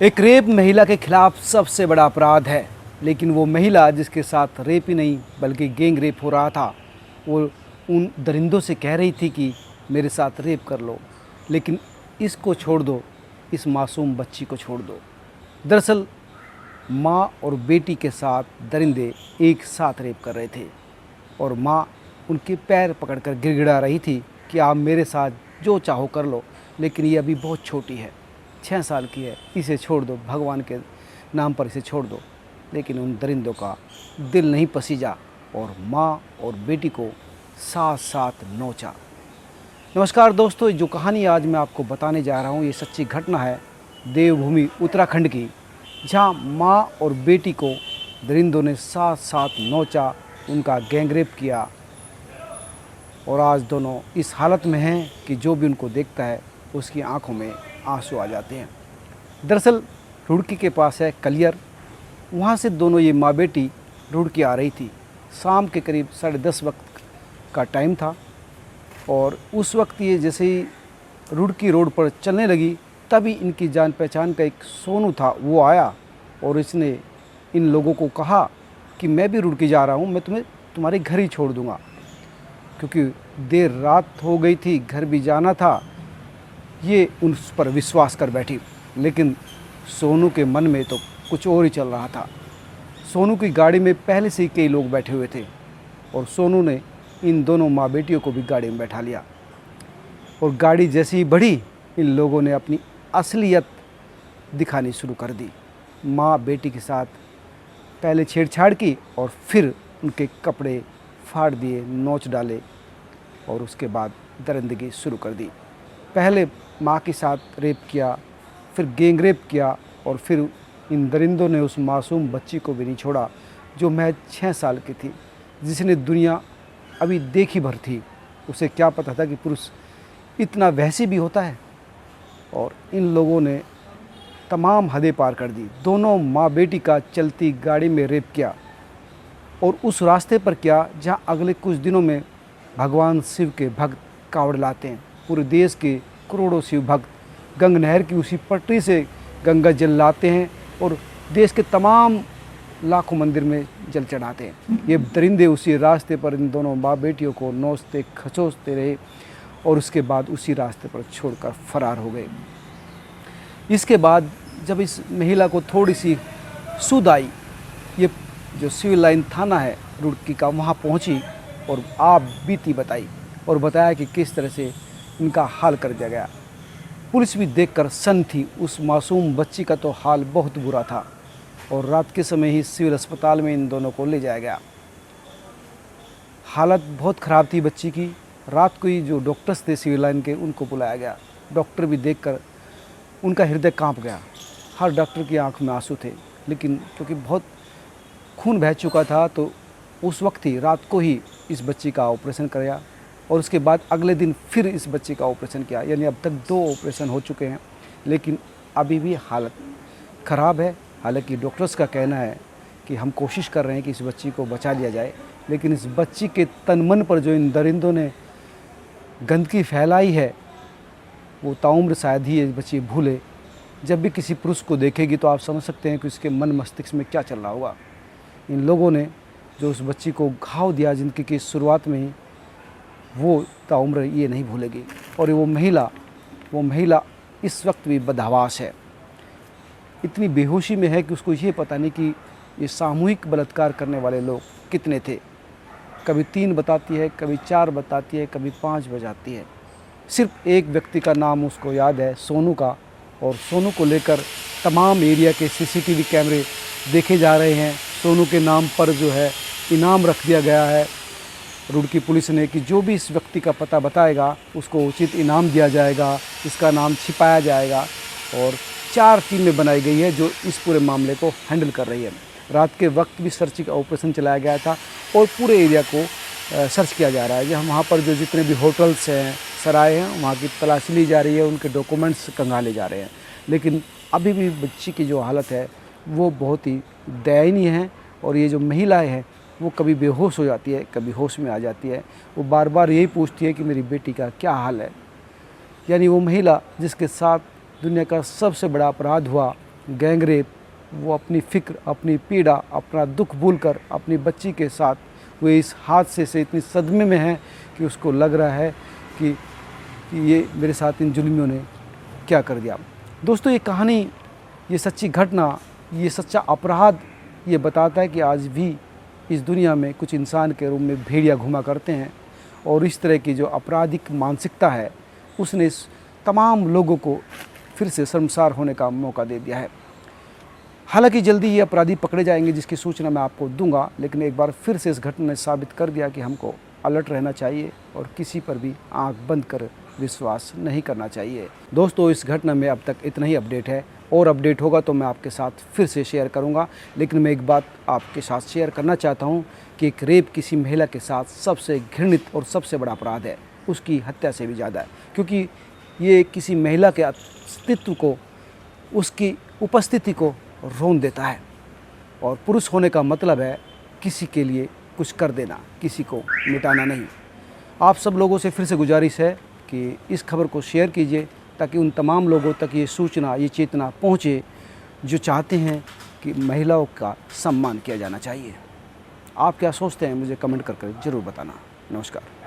एक रेप महिला के खिलाफ सबसे बड़ा अपराध है, लेकिन वो महिला जिसके साथ रेप ही नहीं बल्कि गैंग रेप हो रहा था, वो उन दरिंदों से कह रही थी कि मेरे साथ रेप कर लो, लेकिन इसको छोड़ दो, इस मासूम बच्ची को छोड़ दो। दरअसल माँ और बेटी के साथ दरिंदे एक साथ रेप कर रहे थे और माँ उनके पैर पकड़कर गिड़गिड़ा रही थी कि आप मेरे साथ जो चाहो कर लो, लेकिन ये अभी बहुत छोटी है, 6 साल की है, इसे छोड़ दो, भगवान के नाम पर इसे छोड़ दो। लेकिन उन दरिंदों का दिल नहीं पसीजा और माँ और बेटी को साथ साथ नोचा। नमस्कार दोस्तों, जो कहानी आज मैं आपको बताने जा रहा हूँ ये सच्ची घटना है देवभूमि उत्तराखंड की, जहाँ माँ और बेटी को दरिंदों ने साथ साथ नोचा, उनका गैंगरेप किया और आज दोनों इस हालत में हैं कि जो भी उनको देखता है उसकी आंखों में आंसू आ जाते हैं। दरअसल रुड़की के पास है कलियर, वहाँ से दोनों ये माँ बेटी रुड़की आ रही थी। शाम के करीब 10:30 वक्त का टाइम था और उस वक्त ये जैसे ही रुड़की रोड पर चलने लगी तभी इनकी जान पहचान का एक सोनू था, वो आया और इसने इन लोगों को कहा कि मैं भी रुड़की जा रहा हूँ, मैं तुम्हें तुम्हारे घर ही छोड़ दूँगा, क्योंकि देर रात हो गई थी, घर भी जाना था। ये उन पर विश्वास कर बैठी, लेकिन सोनू के मन में तो कुछ और ही चल रहा था। सोनू की गाड़ी में पहले से ही कई लोग बैठे हुए थे और सोनू ने इन दोनों माँ बेटियों को भी गाड़ी में बैठा लिया और गाड़ी जैसे ही बढ़ी इन लोगों ने अपनी असलियत दिखानी शुरू कर दी। माँ बेटी के साथ पहले छेड़छाड़ की और फिर उनके कपड़े फाड़ दिए, नोच डाले और उसके बाद दरिंदगी शुरू कर दी। पहले माँ के साथ रेप किया, फिर गैंग रेप किया और फिर इन दरिंदों ने उस मासूम बच्ची को भी नहीं छोड़ा जो महज 6 साल की थी, जिसने दुनिया अभी देखी भर थी। उसे क्या पता था कि पुरुष इतना वहशी भी होता है। और इन लोगों ने तमाम हदें पार कर दी। दोनों माँ बेटी का चलती गाड़ी में रेप किया और उस रास्ते पर किया जहाँ अगले कुछ दिनों में भगवान शिव के भक्त कावड़ लाते हैं। पूरे देश के करोड़ों शिव भक्त गंग नहर की उसी पटरी से गंगा जल लाते हैं और देश के तमाम लाखों मंदिर में जल चढ़ाते हैं। ये दरिंदे उसी रास्ते पर इन दोनों माँ बेटियों को नोचते खचोचते रहे और उसके बाद उसी रास्ते पर छोड़कर फरार हो गए। इसके बाद जब इस महिला को थोड़ी सी सुध आई, ये जो सिविल लाइन थाना है रुड़की का, वहाँ पहुँची और आप बीती बताई और बताया कि किस तरह से इनका हाल कर दिया गया। पुलिस भी देखकर सन्न थी। उस मासूम बच्ची का तो हाल बहुत बुरा था और रात के समय ही सिविल अस्पताल में इन दोनों को ले जाया गया। हालत बहुत ख़राब थी बच्ची की। रात को ही जो डॉक्टर्स थे सिविल लाइन के, उनको बुलाया गया। डॉक्टर भी देखकर उनका हृदय कांप गया। हर डॉक्टर की आंख में आंसू थे, लेकिन क्योंकि बहुत खून बह चुका था तो उस वक्त ही रात को ही इस बच्ची का ऑपरेशन कराया और उसके बाद अगले दिन फिर इस बच्ची का ऑपरेशन किया। यानी अब तक 2 ऑपरेशन हो चुके हैं, लेकिन अभी भी हालत ख़राब है। हालांकि डॉक्टर्स का कहना है कि हम कोशिश कर रहे हैं कि इस बच्ची को बचा लिया जाए, लेकिन इस बच्ची के तन मन पर जो इन दरिंदों ने गंदगी फैलाई है वो ताउम्र शायद ही ये बच्ची भूले। जब भी किसी पुरुष को देखेगी तो आप समझ सकते हैं कि उसके मन मस्तिष्क में क्या चल रहा होगा। इन लोगों ने जो उस बच्ची को घाव दिया ज़िंदगी की शुरुआत में ही, वो ताउम्र ये नहीं भूलेगी। और वो महिला इस वक्त भी बदहवास है, इतनी बेहोशी में है कि उसको ये पता नहीं कि ये सामूहिक बलात्कार करने वाले लोग कितने थे। कभी 3 बताती है, कभी 4 बताती है, कभी 5 बजाती है। सिर्फ एक व्यक्ति का नाम उसको याद है, सोनू का, और सोनू को लेकर तमाम एरिया के सीसीटीवी कैमरे देखे जा रहे हैं। सोनू के नाम पर जो है इनाम रख दिया गया है रुड़की पुलिस ने कि जो भी इस व्यक्ति का पता बताएगा उसको उचित इनाम दिया जाएगा, इसका नाम छिपाया जाएगा। और 4 टीमें बनाई गई है जो इस पूरे मामले को हैंडल कर रही है। रात के वक्त भी सर्चिंग ऑपरेशन चलाया गया था और पूरे एरिया को सर्च किया जा रहा है। जहाँ वहाँ पर जो जितने भी होटल्स हैं, सराय हैं, वहाँ की तलाशी ली जा रही है, उनके डॉक्यूमेंट्स खंगाले जा रहे हैं। लेकिन अभी भी बच्ची की जो हालत है वो बहुत ही दयनीय है और ये जो महिलाएं हैं वो कभी बेहोश हो जाती है, कभी होश में आ जाती है। वो बार बार यही पूछती है कि मेरी बेटी का क्या हाल है। यानी वो महिला जिसके साथ दुनिया का सबसे बड़ा अपराध हुआ गैंग रेप, वो अपनी फ़िक्र, अपनी पीड़ा, अपना दुख भूलकर अपनी बच्ची के साथ वो इस हादसे से इतनी सदमे में है कि उसको लग रहा है कि ये मेरे साथ इन जुल्मियों ने क्या कर दिया। दोस्तों, ये कहानी, ये सच्ची घटना, ये सच्चा अपराध ये बताता है कि आज भी इस दुनिया में कुछ इंसान के रूप में भेड़िया घुमा करते हैं और इस तरह की जो आपराधिक मानसिकता है उसने इस तमाम लोगों को फिर से शर्मसार होने का मौका दे दिया है। हालांकि जल्दी ये अपराधी पकड़े जाएंगे जिसकी सूचना मैं आपको दूंगा, लेकिन एक बार फिर से इस घटना ने साबित कर दिया कि हमको अलर्ट रहना चाहिए और किसी पर भी आंख बंद कर विश्वास नहीं करना चाहिए। दोस्तों, इस घटना में अब तक इतना ही अपडेट है, और अपडेट होगा तो मैं आपके साथ फिर से शेयर करूंगा। लेकिन मैं एक बात आपके साथ शेयर करना चाहता हूं कि एक रेप किसी महिला के साथ सबसे घृणित और सबसे बड़ा अपराध है, उसकी हत्या से भी ज़्यादा है, क्योंकि ये किसी महिला के अस्तित्व को, उसकी उपस्थिति को रौंद देता है। और पुरुष होने का मतलब है किसी के लिए कुछ कर देना, किसी को मिटाना नहीं। आप सब लोगों से फिर से गुजारिश है कि इस खबर को शेयर कीजिए ताकि उन तमाम लोगों तक ये सूचना, ये चेतना पहुँचे जो चाहते हैं कि महिलाओं का सम्मान किया जाना चाहिए। आप क्या सोचते हैं मुझे कमेंट कर ज़रूर बताना। नमस्कार।